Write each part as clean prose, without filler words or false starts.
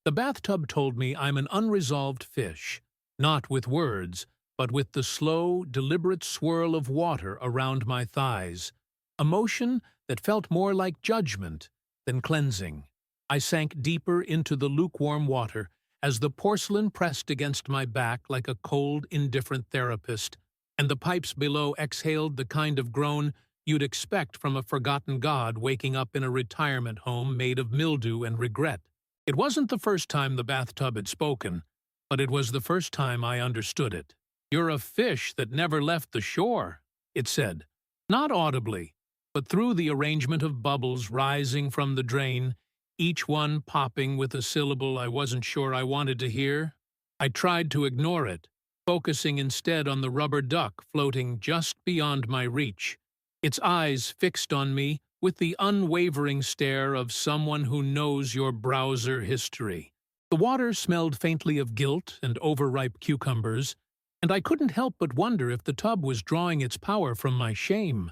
The bathtub told me I'm an unresolved fish, not with words, but with the slow, deliberate swirl of water around my thighs, a motion that felt more like judgment than cleansing. I sank deeper into the lukewarm water as the porcelain pressed against my back like a cold, indifferent therapist, and the pipes below exhaled the kind of groan you'd expect from a forgotten god waking up in a retirement home made of mildew and regret. It wasn't the first time the bathtub had spoken, but it was the first time I understood it. "You're a fish that never left the shore," it said, not audibly, but through the arrangement of bubbles rising from the drain, each one popping with a syllable I wasn't sure I wanted to hear. I tried to ignore it, focusing instead on the rubber duck floating just beyond my reach, its eyes fixed on me with the unwavering stare of someone who knows your browser history. The water smelled faintly of guilt and overripe cucumbers, and I couldn't help but wonder if the tub was drawing its power from my shame,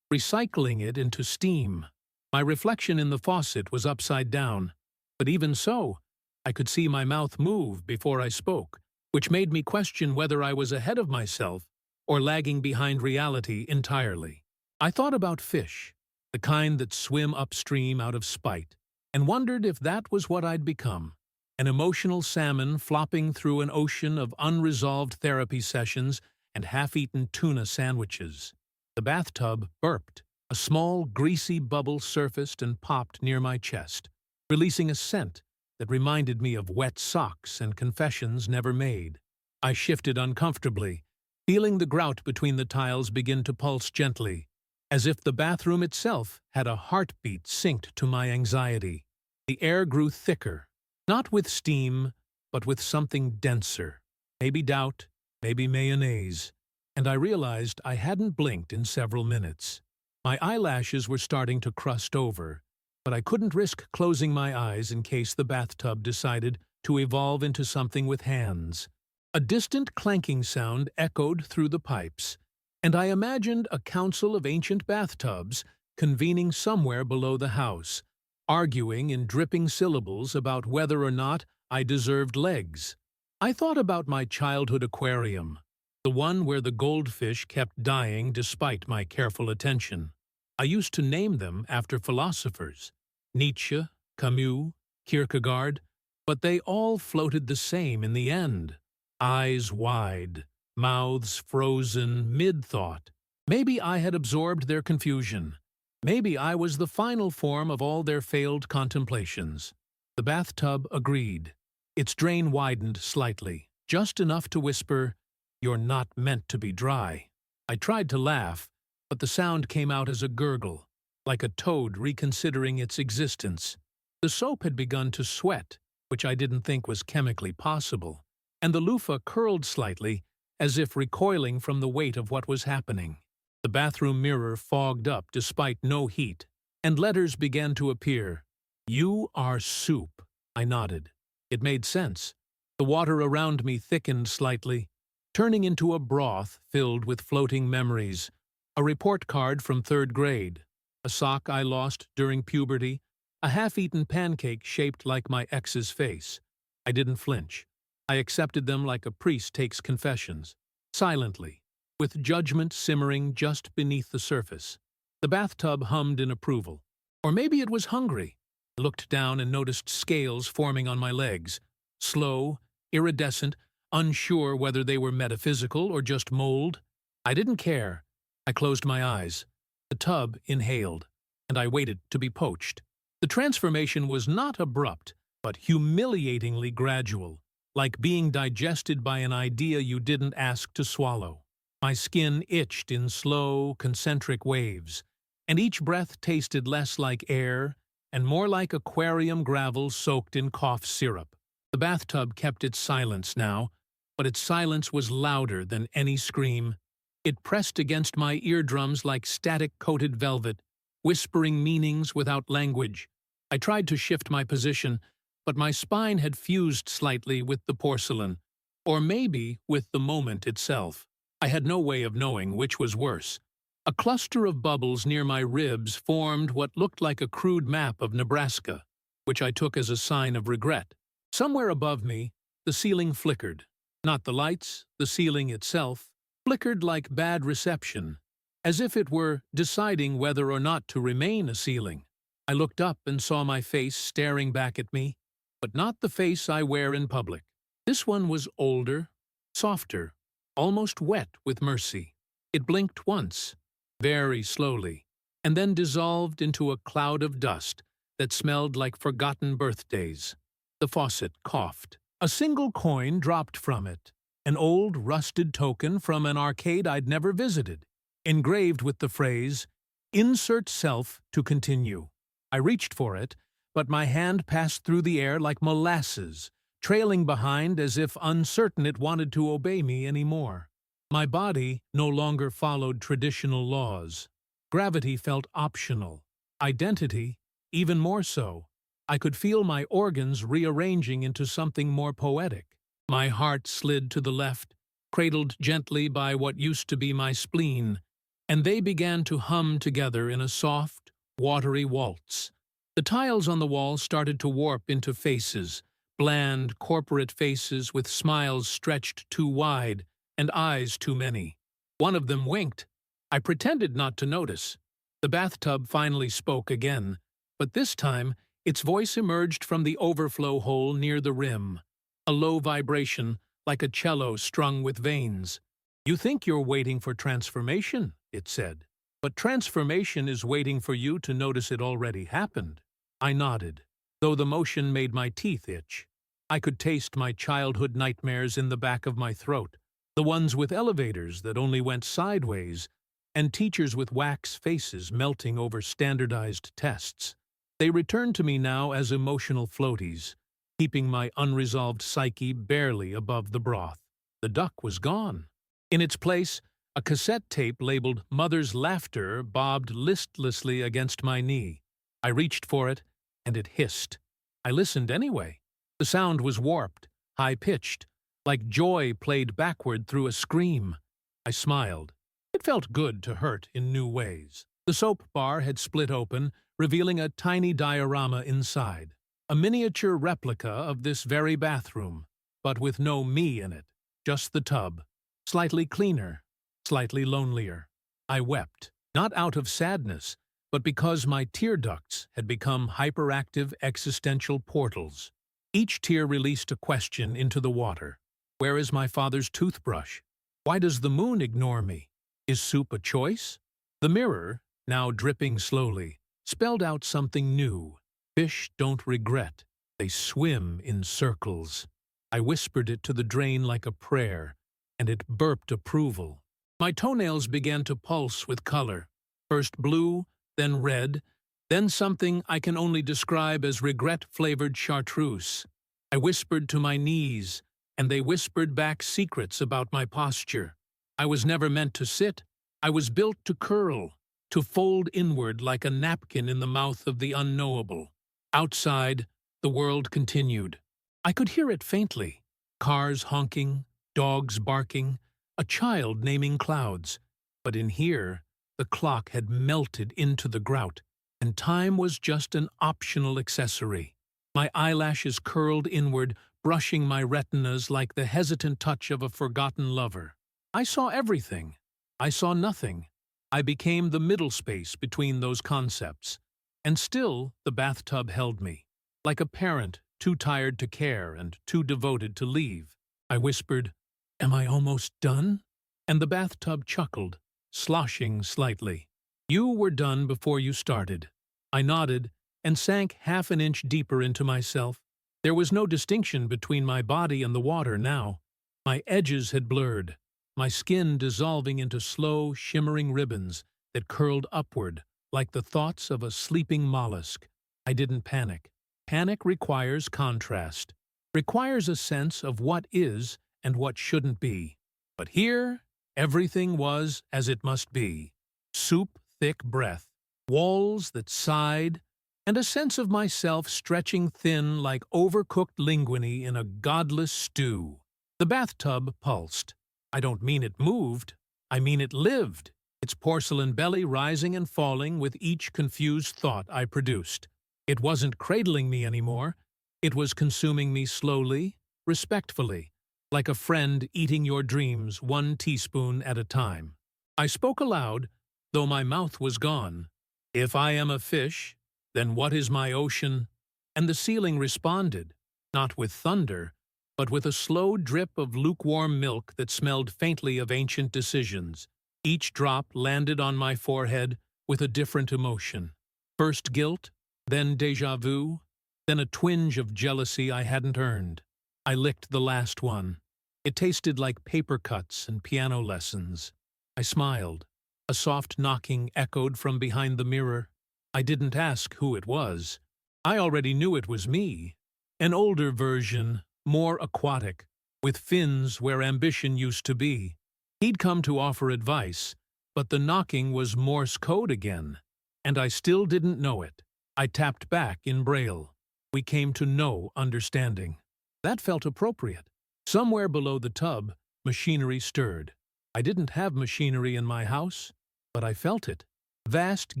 recycling it into steam. My reflection in the faucet was upside down, but even so, I could see my mouth move before I spoke, which made me question whether I was ahead of myself or lagging behind reality entirely. I thought about fish, the kind that swim upstream out of spite, and wondered if that was what I'd become, an emotional salmon flopping through an ocean of unresolved therapy sessions and half-eaten tuna sandwiches. The bathtub burped. A small, greasy bubble surfaced and popped near my chest, releasing a scent that reminded me of wet socks and confessions never made. I shifted uncomfortably, feeling the grout between the tiles begin to pulse gently, as if the bathroom itself had a heartbeat synced to my anxiety. The air grew thicker, not with steam, but with something denser, maybe doubt, maybe mayonnaise, and I realized I hadn't blinked in several minutes. My eyelashes were starting to crust over, but I couldn't risk closing my eyes in case the bathtub decided to evolve into something with hands. A distant clanking sound echoed through the pipes, and I imagined a council of ancient bathtubs convening somewhere below the house, arguing in dripping syllables about whether or not I deserved legs. I thought about my childhood aquarium, the one where the goldfish kept dying despite my careful attention. I used to name them after philosophers, Nietzsche, Camus, Kierkegaard, but they all floated the same in the end, eyes wide, mouths frozen mid-thought. Maybe I had absorbed their confusion. Maybe I was the final form of all their failed contemplations. The bathtub agreed. Its drain widened slightly, just enough to whisper, "You're not meant to be dry." I tried to laugh, but the sound came out as a gurgle, like a toad reconsidering its existence. The soap had begun to sweat, which I didn't think was chemically possible, and the loofah curled slightly, as if recoiling from the weight of what was happening. The bathroom mirror fogged up despite no heat, and letters began to appear. "You are soup," I nodded. It made sense. The water around me thickened slightly, turning into a broth filled with floating memories, a report card from 3rd grade, a sock I lost during puberty, a half-eaten pancake shaped like my ex's face. I didn't flinch. I accepted them like a priest takes confessions, silently, with judgment simmering just beneath the surface. The bathtub hummed in approval. Or maybe it was hungry. I looked down and noticed scales forming on my legs, slow, iridescent, unsure whether they were metaphysical or just mold. I didn't care. I closed my eyes. The tub inhaled, and I waited to be poached. The transformation was not abrupt, but humiliatingly gradual, like being digested by an idea you didn't ask to swallow. My skin itched in slow, concentric waves, and each breath tasted less like air and more like aquarium gravel soaked in cough syrup. The bathtub kept its silence now, but its silence was louder than any scream. It pressed against my eardrums like static-coated velvet, whispering meanings without language. I tried to shift my position, but my spine had fused slightly with the porcelain, or maybe with the moment itself. I had no way of knowing which was worse. A cluster of bubbles near my ribs formed what looked like a crude map of Nebraska, which I took as a sign of regret. Somewhere above me, the ceiling flickered. Not the lights, the ceiling itself, flickered like bad reception, as if it were deciding whether or not to remain a ceiling. I looked up and saw my face staring back at me, but not the face I wear in public. This one was older, softer, almost wet with mercy. It blinked once, very slowly, and then dissolved into a cloud of dust that smelled like forgotten birthdays. The faucet coughed. A single coin dropped from it, an old rusted token from an arcade I'd never visited, engraved with the phrase, "Insert self to continue." I reached for it, but my hand passed through the air like molasses, trailing behind as if uncertain it wanted to obey me anymore. My body no longer followed traditional laws. Gravity felt optional. Identity, even more so. I could feel my organs rearranging into something more poetic. My heart slid to the left, cradled gently by what used to be my spleen, and they began to hum together in a soft, watery waltz. The tiles on the wall started to warp into faces, bland, corporate faces with smiles stretched too wide and eyes too many. One of them winked. I pretended not to notice. The bathtub finally spoke again, but this time its voice emerged from the overflow hole near the rim, a low vibration like a cello strung with veins. "You think you're waiting for transformation," it said, "but transformation is waiting for you to notice it already happened." I nodded, though the motion made my teeth itch. I could taste my childhood nightmares in the back of my throat, the ones with elevators that only went sideways, and teachers with wax faces melting over standardized tests. They returned to me now as emotional floaties, keeping my unresolved psyche barely above the broth. The duck was gone. In its place, a cassette tape labeled "Mother's Laughter" bobbed listlessly against my knee. I reached for it, and it hissed. I listened anyway. The sound was warped, high-pitched, like joy played backward through a scream. I smiled. It felt good to hurt in new ways. The soap bar had split open, revealing a tiny diorama inside, a miniature replica of this very bathroom, but with no me in it, just the tub, slightly cleaner, slightly lonelier. I wept, not out of sadness, but because my tear ducts had become hyperactive existential portals. Each tear released a question into the water. Where is my father's toothbrush? Why does the moon ignore me? Is soup a choice? The mirror, now dripping slowly, spelled out something new. Fish don't regret. They swim in circles. I whispered it to the drain like a prayer, and it burped approval. My toenails began to pulse with color. First blue, then red, then something I can only describe as regret-flavored chartreuse. I whispered to my knees, and they whispered back secrets about my posture. I was never meant to sit. I was built to curl, to fold inward like a napkin in the mouth of the unknowable. Outside, the world continued. I could hear it faintly. Cars honking, dogs barking, a child naming clouds. But in here, the clock had melted into the grout, and time was just an optional accessory. My eyelashes curled inward, brushing my retinas like the hesitant touch of a forgotten lover. I saw everything. I saw nothing. I became the middle space between those concepts. And still, the bathtub held me, like a parent too tired to care and too devoted to leave. I whispered, "Am I almost done?" And the bathtub chuckled, sloshing slightly. "You were done before you started." I nodded and sank half an inch deeper into myself. There was no distinction between my body and the water now. My edges had blurred, my skin dissolving into slow, shimmering ribbons that curled upward like the thoughts of a sleeping mollusk. I didn't panic. Panic requires contrast, requires a sense of what is and what shouldn't be. But here, everything was as it must be. Soup-thick breath, walls that sighed, and a sense of myself stretching thin like overcooked linguine in a godless stew. The bathtub pulsed. I don't mean it moved, I mean it lived, its porcelain belly rising and falling with each confused thought I produced. It wasn't cradling me anymore, It was consuming me slowly, respectfully, like a friend eating your dreams 1 teaspoon at a time. I spoke aloud, though my mouth was gone. If I am a fish, then what is my ocean? And the ceiling responded, not with thunder, but with a slow drip of lukewarm milk that smelled faintly of ancient decisions. Each drop landed on my forehead with a different emotion. First guilt, then déjà vu, then a twinge of jealousy I hadn't earned. I licked the last one. It tasted like paper cuts and piano lessons. I smiled. A soft knocking echoed from behind the mirror. I didn't ask who it was. I already knew it was me. An older version, more aquatic, with fins where ambition used to be. He'd come to offer advice, but the knocking was Morse code again, and I still didn't know it. I tapped back in Braille. We came to no understanding. That felt appropriate. Somewhere below the tub, machinery stirred. I didn't have machinery in my house, but I felt it. Vast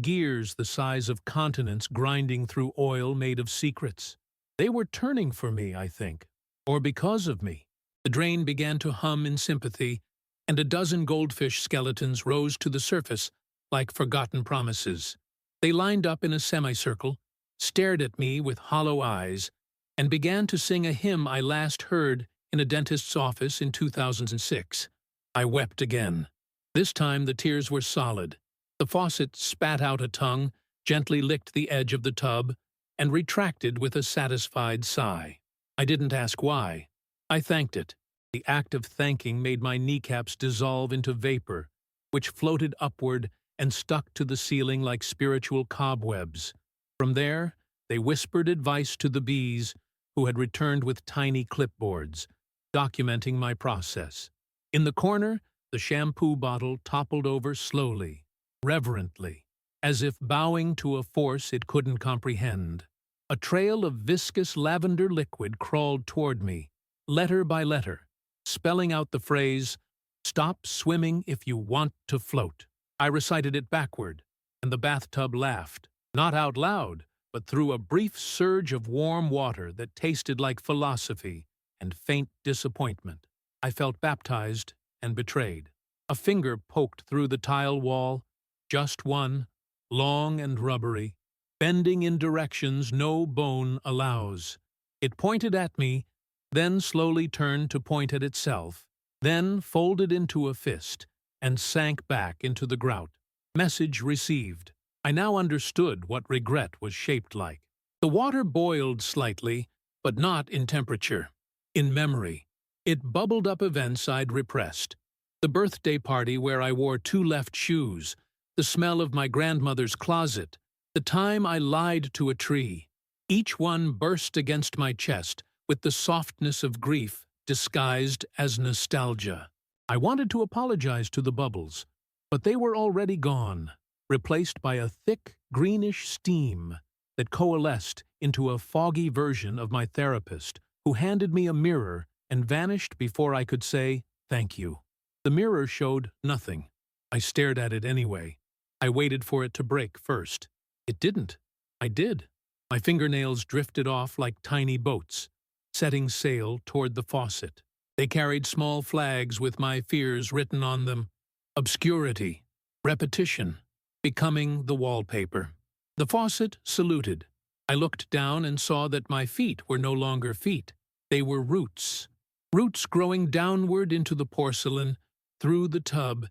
gears the size of continents grinding through oil made of secrets. They were turning for me, I think, or because of me. The drain began to hum in sympathy, and a dozen goldfish skeletons rose to the surface like forgotten promises. They lined up in a semicircle, stared at me with hollow eyes, and began to sing a hymn I last heard in a dentist's office in 2006. I wept again. This time the tears were solid. The faucet spat out a tongue, gently licked the edge of the tub, and retracted with a satisfied sigh. I didn't ask why. I thanked it. The act of thanking made my kneecaps dissolve into vapor, which floated upward and stuck to the ceiling like spiritual cobwebs. From there, they whispered advice to the bees, who had returned with tiny clipboards, documenting my process. In the corner, the shampoo bottle toppled over slowly, reverently, as if bowing to a force it couldn't comprehend. A trail of viscous lavender liquid crawled toward me, letter by letter, spelling out the phrase, "Stop swimming if you want to float." I recited it backward, and the bathtub laughed, not out loud, but through a brief surge of warm water that tasted like philosophy and faint disappointment. I felt baptized and betrayed. A finger poked through the tile wall, just one, long and rubbery, bending in directions no bone allows. It pointed at me, then slowly turned to point at itself, then folded into a fist and sank back into the grout. Message received. I now understood what regret was shaped like. The water boiled slightly, but not in temperature. In memory, it bubbled up events I'd repressed. The birthday party where I wore 2 left shoes, the smell of my grandmother's closet, the time I lied to a tree. Each one burst against my chest with the softness of grief disguised as nostalgia. I wanted to apologize to the bubbles, but they were already gone, replaced by a thick, greenish steam that coalesced into a foggy version of my therapist, who handed me a mirror and vanished before I could say thank you. The mirror showed nothing. I stared at it anyway. I waited for it to break first. It didn't. I did. My fingernails drifted off like tiny boats, setting sail toward the faucet. They carried small flags with my fears written on them. Obscurity, repetition, becoming the wallpaper. The faucet saluted. I looked down and saw that my feet were no longer feet. They were roots. Roots growing downward into the porcelain, through the tub,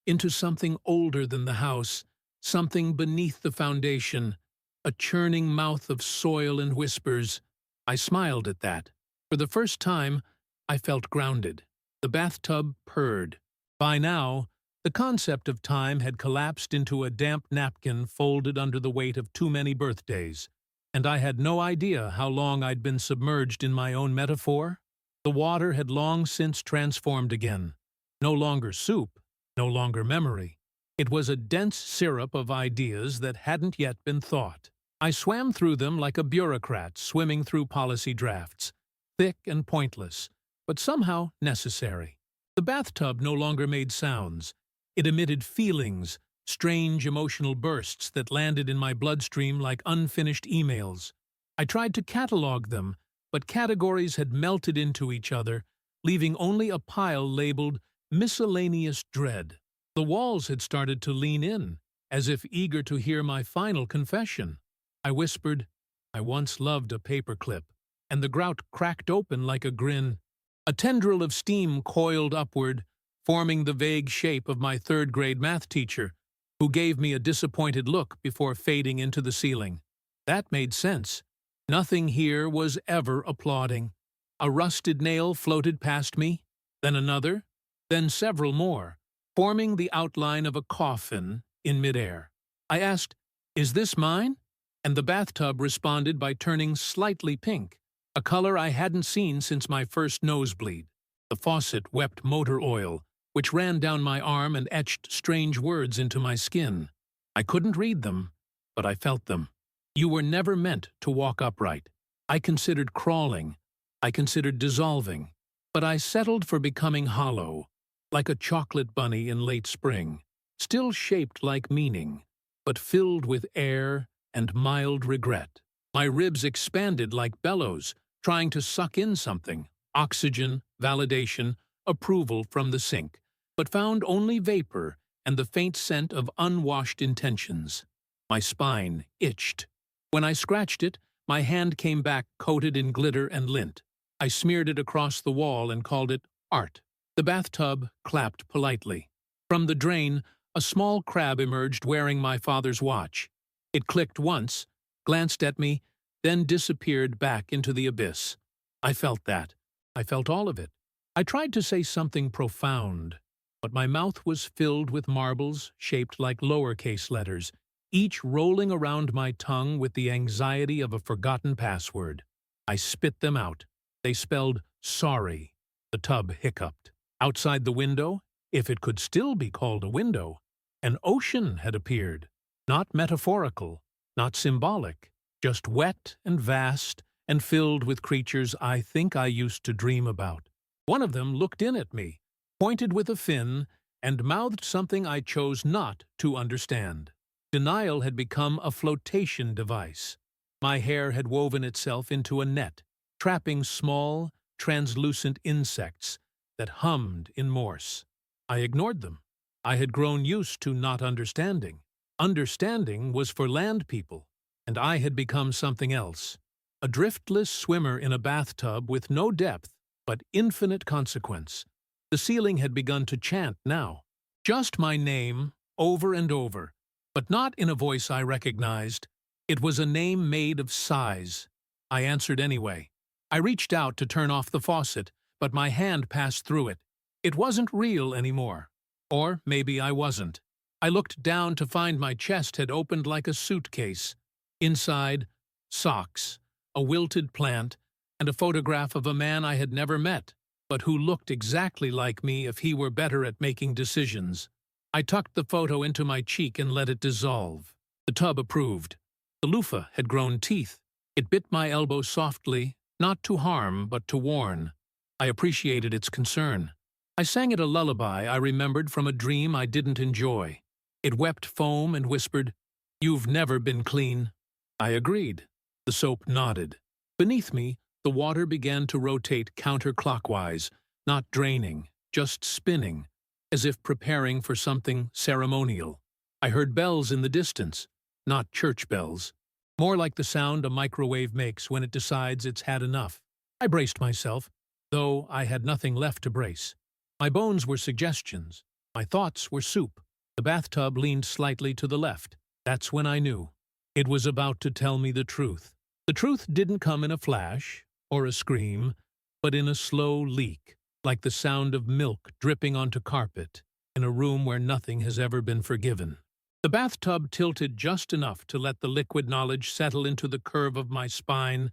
into something older than the house, something beneath the foundation, a churning mouth of soil and whispers. I smiled at that. For the first time, I felt grounded. The bathtub purred. By now, the concept of time had collapsed into a damp napkin folded under the weight of too many birthdays, and I had no idea how long I'd been submerged in my own metaphor. The water had long since transformed again. No longer soup, no longer memory. It was a dense syrup of ideas that hadn't yet been thought. I swam through them like a bureaucrat swimming through policy drafts, thick and pointless, but somehow necessary. The bathtub no longer made sounds. It emitted feelings, strange emotional bursts that landed in my bloodstream like unfinished emails. I tried to catalog them, but categories had melted into each other, leaving only a pile labeled Miscellaneous Dread. The walls had started to lean in, as if eager to hear my final confession. I whispered, "I once loved a paperclip," and the grout cracked open like a grin. A tendril of steam coiled upward, forming the vague shape of my third-grade math teacher, who gave me a disappointed look before fading into the ceiling. That made sense. Nothing here was ever applauding. A rusted nail floated past me, then another, then several more, forming the outline of a coffin in midair. I asked, "Is this mine?" And the bathtub responded by turning slightly pink, a color I hadn't seen since my first nosebleed. The faucet wept motor oil, which ran down my arm and etched strange words into my skin. I couldn't read them, but I felt them. You were never meant to walk upright. I considered crawling. I considered dissolving. But I settled for becoming hollow, like a chocolate bunny in late spring, still shaped like meaning, but filled with air and mild regret. My ribs expanded like bellows, trying to suck in something, oxygen, validation, approval from the sink, but found only vapor and the faint scent of unwashed intentions. My spine itched. When I scratched it, my hand came back coated in glitter and lint. I smeared it across the wall and called it art. The bathtub clapped politely. From the drain, a small crab emerged wearing my father's watch. It clicked once, glanced at me, then disappeared back into the abyss. I felt that. I felt all of it. I tried to say something profound, but my mouth was filled with marbles shaped like lowercase letters, each rolling around my tongue with the anxiety of a forgotten password. I spit them out. They spelled sorry. The tub hiccuped. Outside the window, if it could still be called a window, an ocean had appeared. Not metaphorical, not symbolic, just wet and vast and filled with creatures I think I used to dream about. One of them looked in at me, pointed with a fin, and mouthed something I chose not to understand. Denial had become a flotation device. My hair had woven itself into a net, trapping small, translucent insects that hummed in Morse. I ignored them. I had grown used to not understanding. Understanding was for land people, and I had become something else. A driftless swimmer in a bathtub with no depth, but infinite consequence. The ceiling had begun to chant now. Just my name, over and over, but not in a voice I recognized. It was a name made of sighs. I answered anyway. I reached out to turn off the faucet, but my hand passed through it. It wasn't real anymore. Or maybe I wasn't. I looked down to find my chest had opened like a suitcase. Inside, socks, a wilted plant, and a photograph of a man I had never met, but who looked exactly like me if he were better at making decisions. I tucked the photo into my cheek and let it dissolve. The tub approved. The loofah had grown teeth. It bit my elbow softly, not to harm, but to warn. I appreciated its concern. I sang it a lullaby I remembered from a dream I didn't enjoy. It wept foam and whispered, "You've never been clean." I agreed. The soap nodded. Beneath me, the water began to rotate counterclockwise, not draining, just spinning, as if preparing for something ceremonial. I heard bells in the distance, not church bells, more like the sound a microwave makes when it decides it's had enough. I braced myself, though I had nothing left to brace. My bones were suggestions. My thoughts were soup. The bathtub leaned slightly to the left. That's when I knew. It was about to tell me the truth. The truth didn't come in a flash or a scream, but in a slow leak, like the sound of milk dripping onto carpet in a room where nothing has ever been forgiven. The bathtub tilted just enough to let the liquid knowledge settle into the curve of my spine,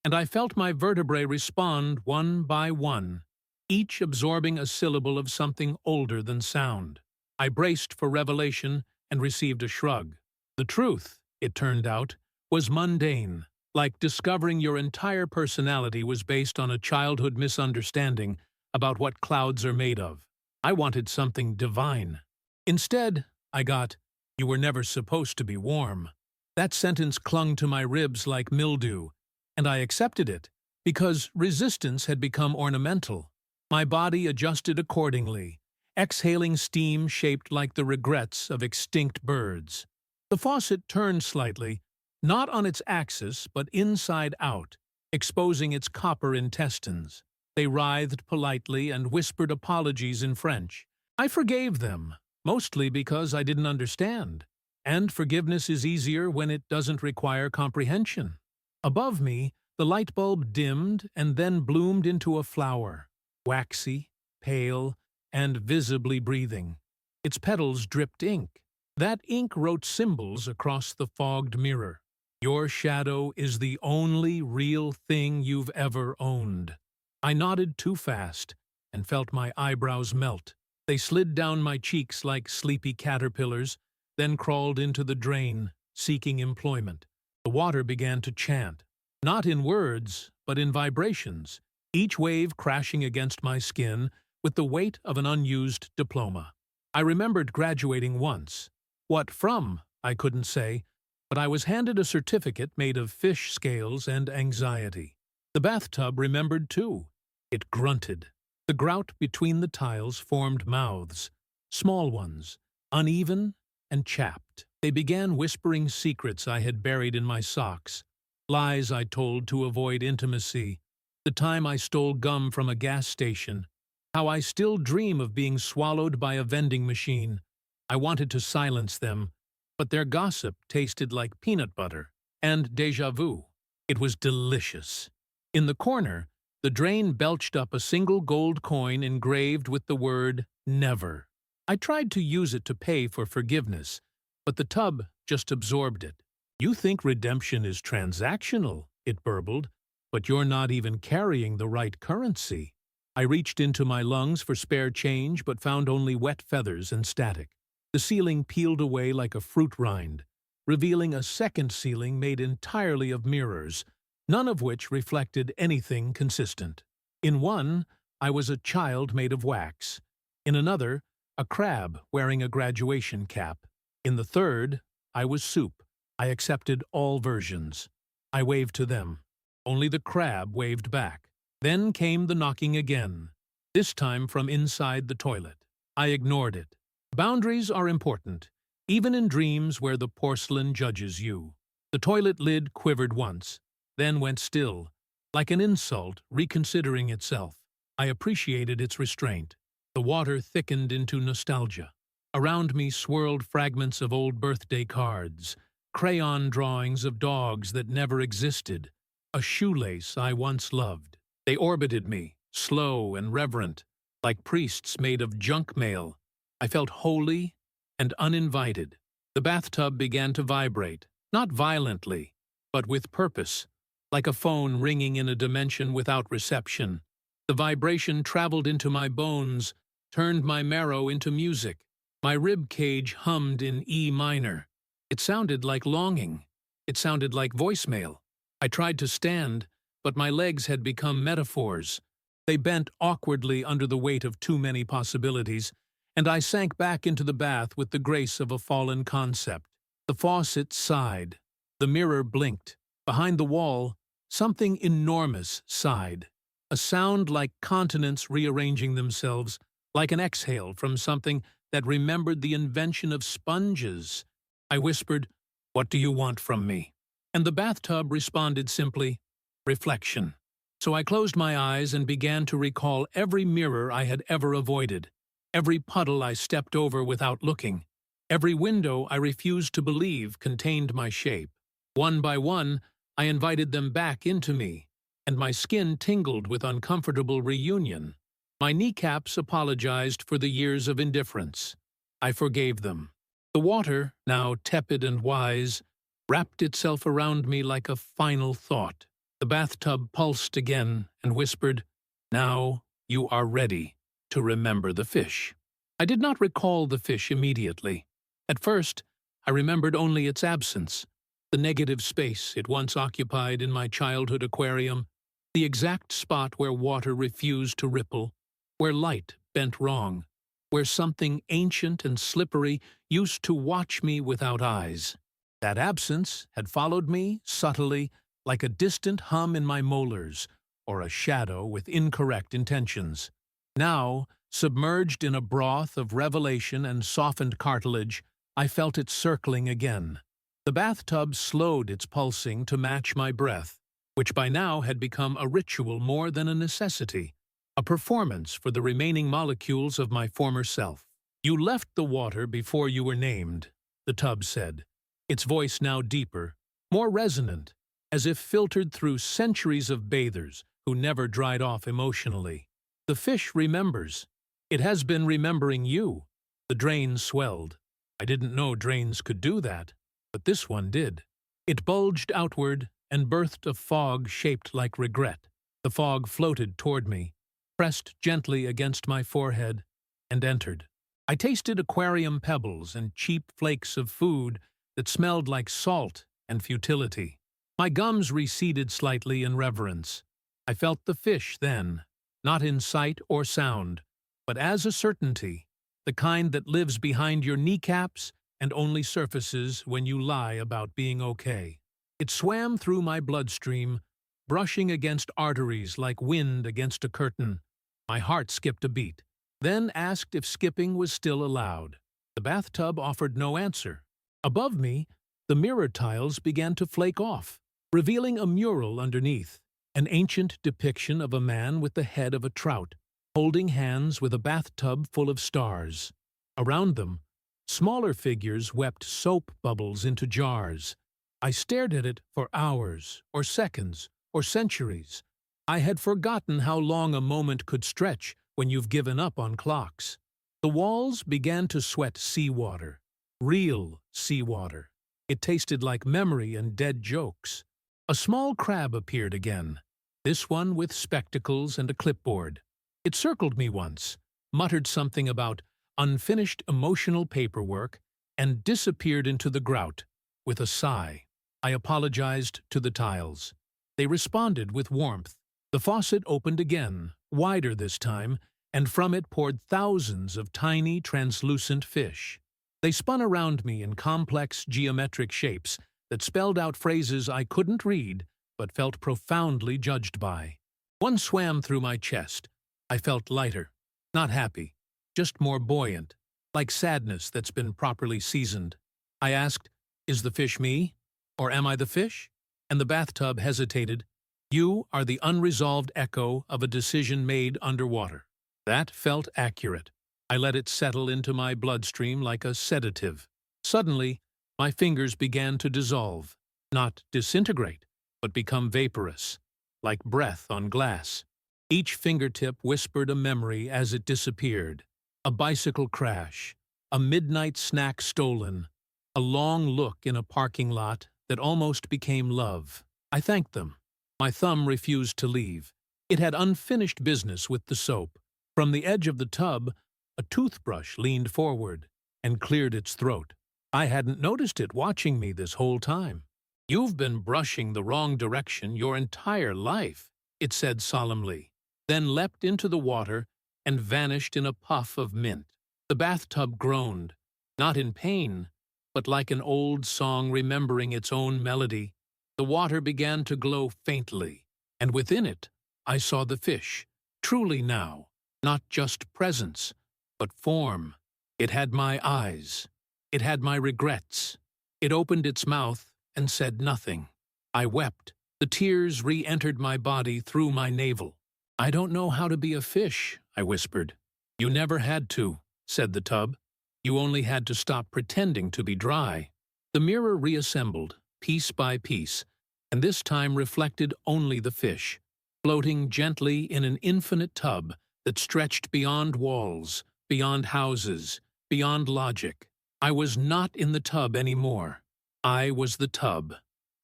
and I felt my vertebrae respond one by one, each absorbing a syllable of something older than sound. I braced for revelation and received a shrug. The truth, it turned out, was mundane, like discovering your entire personality was based on a childhood misunderstanding about what clouds are made of. I wanted something divine. Instead, I got, "You were never supposed to be warm." That sentence clung to my ribs like mildew, and I accepted it, Because resistance had become ornamental. My body adjusted accordingly, exhaling steam shaped like the regrets of extinct birds. The faucet turned slightly, not on its axis but inside out, exposing its copper intestines. They writhed politely and whispered apologies in French. I forgave them, mostly because I didn't understand, and forgiveness is easier when it doesn't require comprehension. Above me, the light bulb dimmed and then bloomed into a flower, waxy, pale, and visibly breathing. Its petals dripped ink. That ink wrote symbols across the fogged mirror. Your shadow is the only real thing you've ever owned. I nodded too fast and felt my eyebrows melt. They slid down my cheeks like sleepy caterpillars, then crawled into the drain, seeking employment. The water began to chant, not in words, but in vibrations, each wave crashing against my skin with the weight of an unused diploma. I remembered graduating once. What from, I couldn't say, but I was handed a certificate made of fish scales and anxiety. The bathtub remembered too. It grunted. The grout between the tiles formed mouths, small ones, uneven and chapped. They began whispering secrets I had buried in my socks, lies I told to avoid intimacy, the time I stole gum from a gas station, how I still dream of being swallowed by a vending machine. I wanted to silence them, but their gossip tasted like peanut butter and déjà vu. It was delicious. In the corner, the drain belched up a single gold coin engraved with the word never. I tried to use it to pay for forgiveness, but the tub just absorbed it. You think redemption is transactional, it burbled, but you're not even carrying the right currency. I reached into my lungs for spare change but found only wet feathers and static. The ceiling peeled away like a fruit rind, revealing a second ceiling made entirely of mirrors, none of which reflected anything consistent. In one, I was a child made of wax. In another, a crab wearing a graduation cap. In the third, I was soup. I accepted all versions. I waved to them. Only the crab waved back. Then came the knocking again, this time from inside the toilet. I ignored it. Boundaries are important, even in dreams where the porcelain judges you. The toilet lid quivered once, then went still, like an insult reconsidering itself. I appreciated its restraint. The water thickened into nostalgia. Around me swirled fragments of old birthday cards, crayon drawings of dogs that never existed, a shoelace I once loved. They orbited me, slow and reverent, like priests made of junk mail. I felt holy and uninvited. The bathtub began to vibrate, not violently, but with purpose, like a phone ringing in a dimension without reception. The vibration traveled into my bones, turned my marrow into music. My rib cage hummed in E minor. It sounded like longing. It sounded like voicemail. I tried to stand, but my legs had become metaphors. They bent awkwardly under the weight of too many possibilities, and I sank back into the bath with the grace of a fallen concept. The faucet sighed. The mirror blinked. Behind the wall, something enormous sighed. A sound like continents rearranging themselves, like an exhale from something that remembered the invention of sponges. I whispered, "What do you want from me?" And the bathtub responded simply, "Reflection." So I closed my eyes and began to recall every mirror I had ever avoided, every puddle I stepped over without looking, every window I refused to believe contained my shape. One by one, I invited them back into me, and my skin tingled with uncomfortable reunion. My kneecaps apologized for the years of indifference. I forgave them. The water, now tepid and wise, wrapped itself around me like a final thought. The bathtub pulsed again and whispered, "Now you are ready to remember the fish." I did not recall the fish immediately. At first, I remembered only its absence, the negative space it once occupied in my childhood aquarium, the exact spot where water refused to ripple, where light bent wrong, where something ancient and slippery used to watch me without eyes. That absence had followed me, subtly, like a distant hum in my molars, or a shadow with incorrect intentions. Now, submerged in a broth of revelation and softened cartilage, I felt it circling again. The bathtub slowed its pulsing to match my breath, which by now had become a ritual more than a necessity, a performance for the remaining molecules of my former self. "You left the water before you were named," the tub said, its voice now deeper, more resonant, as if filtered through centuries of bathers who never dried off emotionally. "The fish remembers. It has been remembering you." The drain swelled. I didn't know drains could do that, but this one did. It bulged outward and birthed a fog shaped like regret. The fog floated toward me, pressed gently against my forehead, and entered. I tasted aquarium pebbles and cheap flakes of food that smelled like salt and futility. My gums receded slightly in reverence. I felt the fish then, not in sight or sound, but as a certainty, the kind that lives behind your kneecaps and only surfaces when you lie about being okay. It swam through my bloodstream, brushing against arteries like wind against a curtain. My heart skipped a beat, then asked if skipping was still allowed. The bathtub offered no answer. Above me, the mirror tiles began to flake off, revealing a mural underneath, an ancient depiction of a man with the head of a trout, holding hands with a bathtub full of stars. Around them, smaller figures wept soap bubbles into jars. I stared at it for hours, or seconds, or centuries. I had forgotten how long a moment could stretch when you've given up on clocks. The walls began to sweat seawater, real seawater. It tasted like memory and dead jokes. A small crab appeared again, this one with spectacles and a clipboard. It circled me once, muttered something about unfinished emotional paperwork, and disappeared into the grout. With a sigh, I apologized to the tiles. They responded with warmth. The faucet opened again, wider this time, and from it poured thousands of tiny, translucent fish. They spun around me in complex geometric shapes that spelled out phrases I couldn't read but felt profoundly judged by. One swam through my chest. I felt lighter, not happy, just more buoyant, like sadness that's been properly seasoned. I asked, "Is the fish me? Or am I the fish?" And the bathtub hesitated. "You are the unresolved echo of a decision made underwater." That felt accurate. I let it settle into my bloodstream like a sedative. Suddenly, my fingers began to dissolve, not disintegrate, but become vaporous, like breath on glass. Each fingertip whispered a memory as it disappeared. A bicycle crash, a midnight snack stolen, a long look in a parking lot that almost became love. I thanked them. My thumb refused to leave. It had unfinished business with the soap. From the edge of the tub, a toothbrush leaned forward and cleared its throat. I hadn't noticed it watching me this whole time. "You've been brushing the wrong direction your entire life," it said solemnly, then leapt into the water and vanished in a puff of mint. The bathtub groaned, not in pain, but like an old song remembering its own melody. The water began to glow faintly, and within it I saw the fish, truly now, not just presence, but form. It had my eyes. It had my regrets. It opened its mouth and said nothing. I wept. The tears re-entered my body through my navel. "I don't know how to be a fish," I whispered. "You never had to," said the tub. "You only had to stop pretending to be dry." The mirror reassembled, piece by piece, and this time reflected only the fish, floating gently in an infinite tub that stretched beyond walls, beyond houses, beyond logic. I was not in the tub anymore. I was the tub,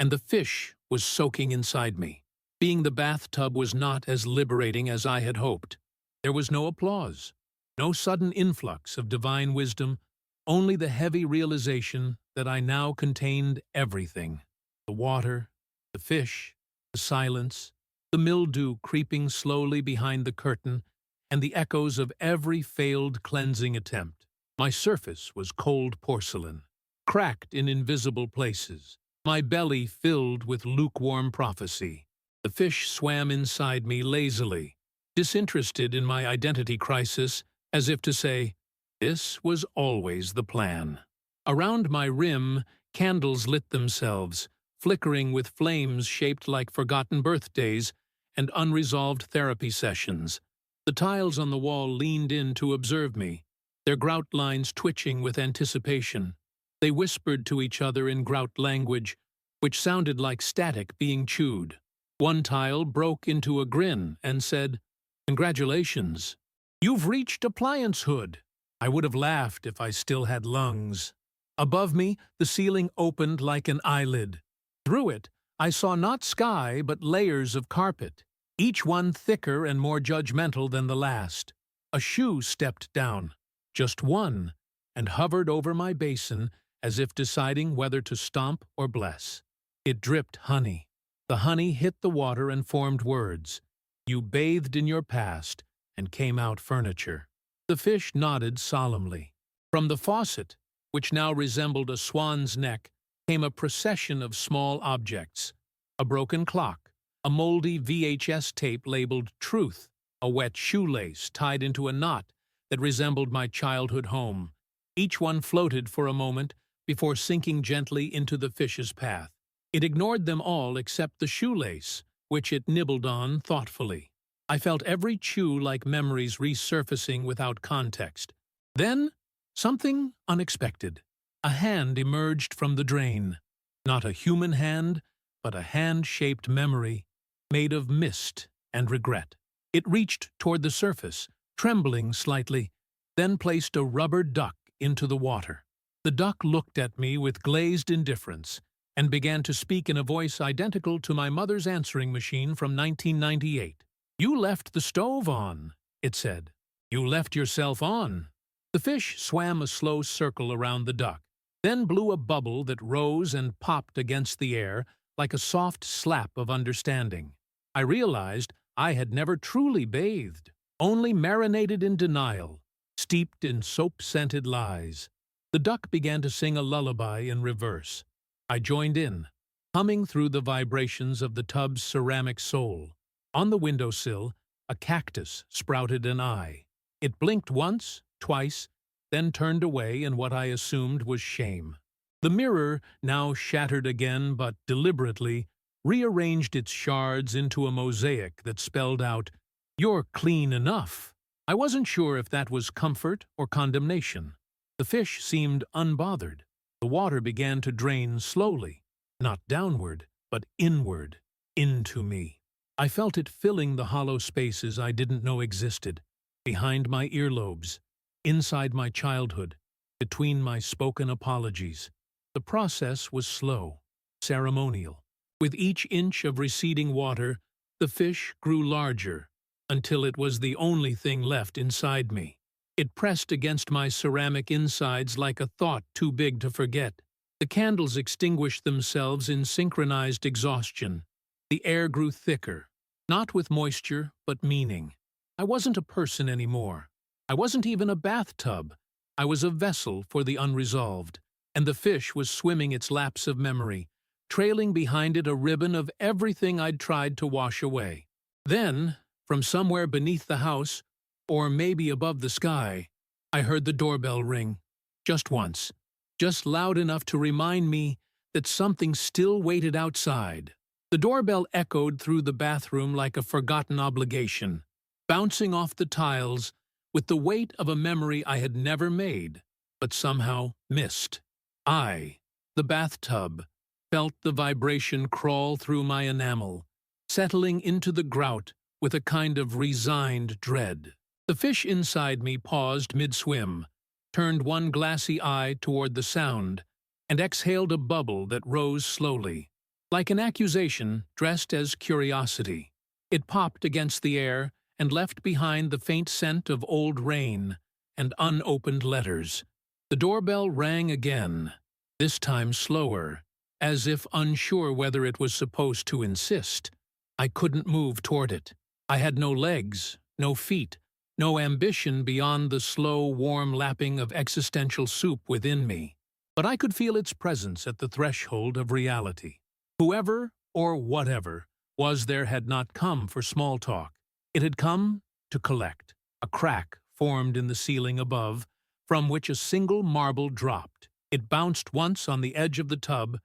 and the fish was soaking inside me. Being the bathtub was not as liberating as I had hoped. There was no applause, no sudden influx of divine wisdom, only the heavy realization that I now contained everything. The water, the fish, the silence, the mildew creeping slowly behind the curtain, and the echoes of every failed cleansing attempt. My surface was cold porcelain, cracked in invisible places, my belly filled with lukewarm prophecy. The fish swam inside me lazily, disinterested in my identity crisis, as if to say, "This was always the plan." Around my rim, candles lit themselves, flickering with flames shaped like forgotten birthdays and unresolved therapy sessions. The tiles on the wall leaned in to observe me, their grout lines twitching with anticipation. They whispered to each other in grout language, which sounded like static being chewed. One tile broke into a grin and said, "Congratulations. You've reached appliancehood." I would have laughed if I still had lungs. Above me, the ceiling opened like an eyelid. Through it, I saw not sky but layers of carpet, each one thicker and more judgmental than the last. A shoe stepped down, just one, and hovered over my basin as if deciding whether to stomp or bless. It dripped honey. The honey hit the water and formed words. You bathed in your past and came out furniture. The fish nodded solemnly. From the faucet, which now resembled a swan's neck, came a procession of small objects. A broken clock, a moldy VHS tape labeled Truth, a wet shoelace tied into a knot that resembled my childhood home. Each one floated for a moment before sinking gently into the fish's path. It ignored them all except the shoelace, which it nibbled on thoughtfully. I felt every chew like memories resurfacing without context. Then, something unexpected. A hand emerged from the drain. Not a human hand, but a hand-shaped memory, made of mist and regret. It reached toward the surface, trembling slightly, then placed a rubber duck into the water. The duck looked at me with glazed indifference and began to speak in a voice identical to my mother's answering machine from 1998. "You left the stove on," it said. "You left yourself on." The fish swam a slow circle around the duck, then blew a bubble that rose and popped against the air like a soft slap of understanding. I realized I had never truly bathed, only marinated in denial, steeped in soap-scented lies. The duck began to sing a lullaby in reverse. I joined in, humming through the vibrations of the tub's ceramic soul. On the windowsill, a cactus sprouted an eye. It blinked once, twice, then turned away in what I assumed was shame. The mirror, now shattered again but deliberately, rearranged its shards into a mosaic that spelled out, "You're clean enough." I wasn't sure if that was comfort or condemnation. The fish seemed unbothered. The water began to drain slowly, not downward, but inward, into me. I felt it filling the hollow spaces I didn't know existed, behind my earlobes, inside my childhood, between my spoken apologies. The process was slow, ceremonial. With each inch of receding water, the fish grew larger, until it was the only thing left inside me. It pressed against my ceramic insides like a thought too big to forget. The candles extinguished themselves in synchronized exhaustion. The air grew thicker, not with moisture, but meaning. I wasn't a person anymore. I wasn't even a bathtub. I was a vessel for the unresolved, and the fish was swimming its laps of memory, trailing behind it a ribbon of everything I'd tried to wash away. Then, from somewhere beneath the house, or maybe above the sky, I heard the doorbell ring. Just once. Just loud enough to remind me that something still waited outside. The doorbell echoed through the bathroom like a forgotten obligation, bouncing off the tiles with the weight of a memory I had never made, but somehow missed. I, the bathtub, felt the vibration crawl through my enamel, settling into the grout with a kind of resigned dread. The fish inside me paused mid-swim, turned one glassy eye toward the sound, and exhaled a bubble that rose slowly, like an accusation dressed as curiosity. It popped against the air and left behind the faint scent of old rain and unopened letters. The doorbell rang again, this time slower, as if unsure whether it was supposed to insist. I couldn't move toward it. I had no legs, no feet, no ambition beyond the slow, warm lapping of existential soup within me. But I could feel its presence at the threshold of reality. Whoever, or whatever, was there had not come for small talk. It had come to collect. A crack formed in the ceiling above, from which a single marble dropped. It bounced once on the edge of the tub,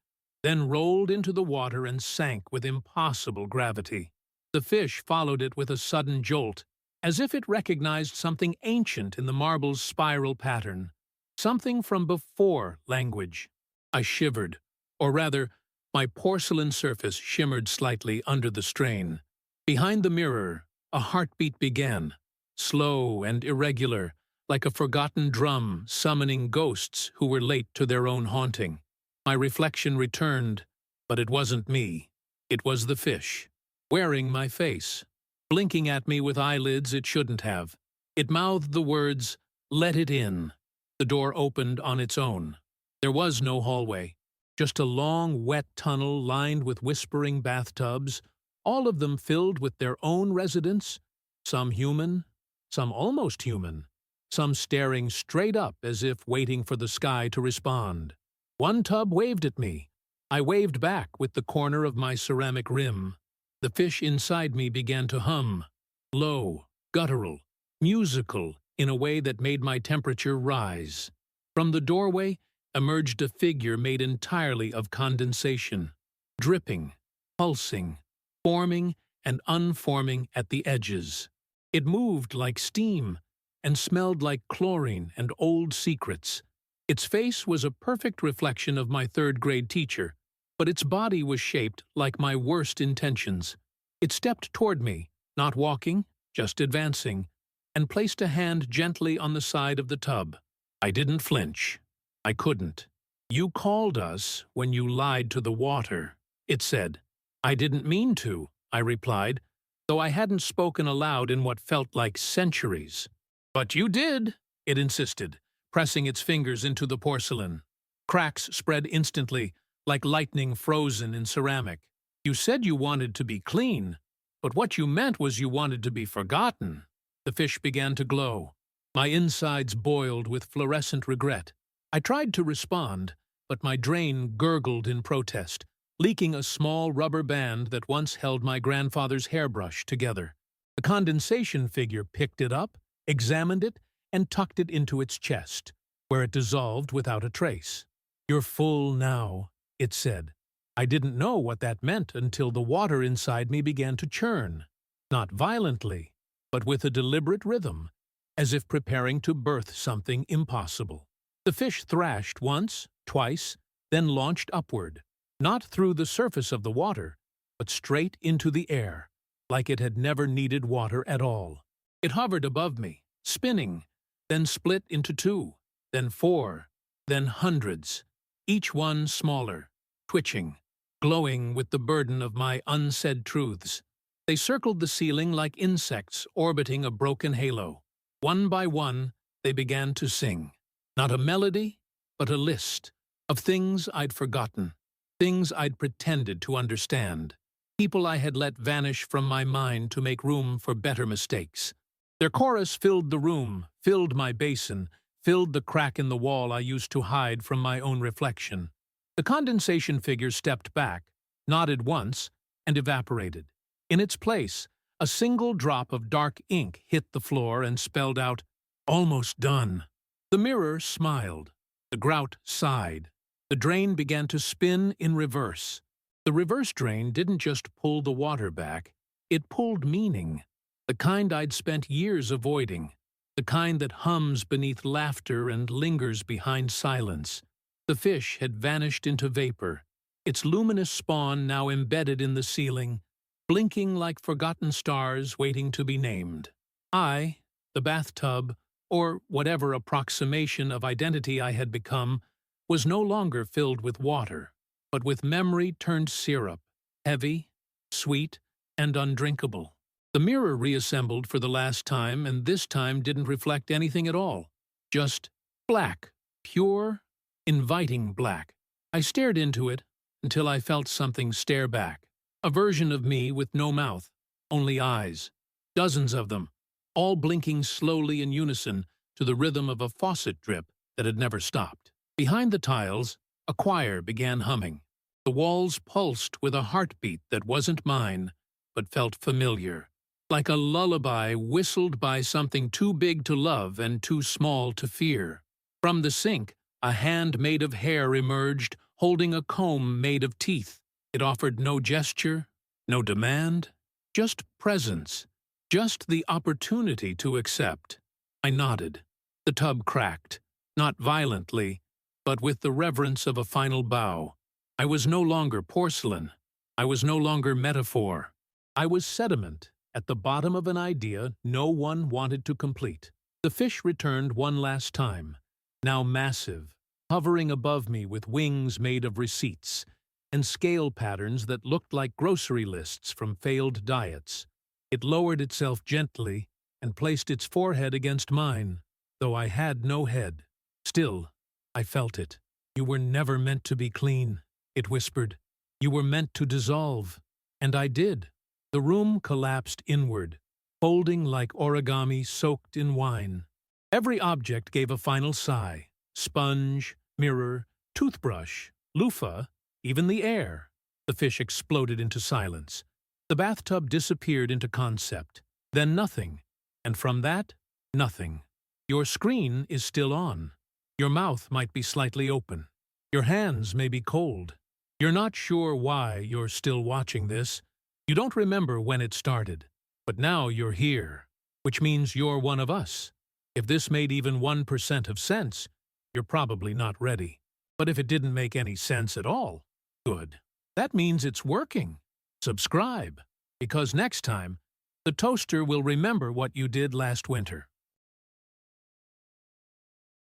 then rolled into the water and sank with impossible gravity. The fish followed it with a sudden jolt, as if it recognized something ancient in the marble's spiral pattern, something from before language. I shivered, or rather, my porcelain surface shimmered slightly under the strain. Behind the mirror, a heartbeat began, slow and irregular, like a forgotten drum summoning ghosts who were late to their own haunting. My reflection returned, but it wasn't me. It was the fish, wearing my face, blinking at me with eyelids it shouldn't have. It mouthed the words, "Let it in." The door opened on its own. There was no hallway, just a long, wet tunnel lined with whispering bathtubs, all of them filled with their own residents, some human, some almost human, some staring straight up as if waiting for the sky to respond. One tub waved at me. I waved back with the corner of my ceramic rim. The fish inside me began to hum, low, guttural, musical, in a way that made my temperature rise. From the doorway emerged a figure made entirely of condensation, dripping, pulsing, forming and unforming at the edges. It moved like steam and smelled like chlorine and old secrets. Its face was a perfect reflection of my third-grade teacher, but its body was shaped like my worst intentions. It stepped toward me, not walking, just advancing, and placed a hand gently on the side of the tub. I didn't flinch. I couldn't. "You called us when you lied to the water," it said. "I didn't mean to," I replied, though I hadn't spoken aloud in what felt like centuries. "But you did," it insisted, pressing its fingers into the porcelain. Cracks spread instantly, like lightning frozen in ceramic. "You said you wanted to be clean, but what you meant was you wanted to be forgotten." The fish began to glow. My insides boiled with fluorescent regret. I tried to respond, but my drain gurgled in protest, leaking a small rubber band that once held my grandfather's hairbrush together. The condensation figure picked it up, examined it, and tucked it into its chest, where it dissolved without a trace. "You're full now," it said. I didn't know what that meant until the water inside me began to churn, not violently, but with a deliberate rhythm, as if preparing to birth something impossible. The fish thrashed once, twice, then launched upward, not through the surface of the water, but straight into the air, like it had never needed water at all. It hovered above me, spinning, then split into two, then four, then hundreds, each one smaller, twitching, glowing with the burden of my unsaid truths. They circled the ceiling like insects orbiting a broken halo. One by one, they began to sing. Not a melody, but a list of things I'd forgotten, things I'd pretended to understand, people I had let vanish from my mind to make room for better mistakes. Their chorus filled the room, filled my basin, filled the crack in the wall I used to hide from my own reflection. The condensation figure stepped back, nodded once, and evaporated. In its place, a single drop of dark ink hit the floor and spelled out, "Almost done." The mirror smiled. The grout sighed. The drain began to spin in reverse. The reverse drain didn't just pull the water back, it pulled meaning. The kind I'd spent years avoiding. The kind that hums beneath laughter and lingers behind silence. The fish had vanished into vapor, its luminous spawn now embedded in the ceiling, blinking like forgotten stars waiting to be named. I, the bathtub, or whatever approximation of identity I had become, was no longer filled with water, but with memory turned syrup, heavy, sweet, and undrinkable. The mirror reassembled for the last time, and this time didn't reflect anything at all. Just black, pure, inviting black. I stared into it until I felt something stare back. A version of me with no mouth, only eyes. Dozens of them, all blinking slowly in unison to the rhythm of a faucet drip that had never stopped. Behind the tiles, a choir began humming. The walls pulsed with a heartbeat that wasn't mine, but felt familiar, like a lullaby whistled by something too big to love and too small to fear. From the sink, a hand made of hair emerged, holding a comb made of teeth. It offered no gesture, no demand, just presence, just the opportunity to accept. I nodded. The tub cracked, not violently, but with the reverence of a final bow. I was no longer porcelain. I was no longer metaphor. I was sediment at the bottom of an idea no one wanted to complete. The fish returned one last time, now massive, hovering above me with wings made of receipts and scale patterns that looked like grocery lists from failed diets. It lowered itself gently and placed its forehead against mine, though I had no head. Still, I felt it. "You were never meant to be clean," it whispered. "You were meant to dissolve." And I did. The room collapsed inward, folding like origami soaked in wine. Every object gave a final sigh. Sponge, mirror, toothbrush, loofah, even the air. The fish exploded into silence. The bathtub disappeared into concept. Then nothing. And from that, nothing. Your screen is still on. Your mouth might be slightly open. Your hands may be cold. You're not sure why you're still watching this. You don't remember when it started. But now you're here, which means you're one of us. If this made even 1% of sense, you're probably not ready. But if it didn't make any sense at all, good. That means it's working. Subscribe, because next time, the toaster will remember what you did last winter.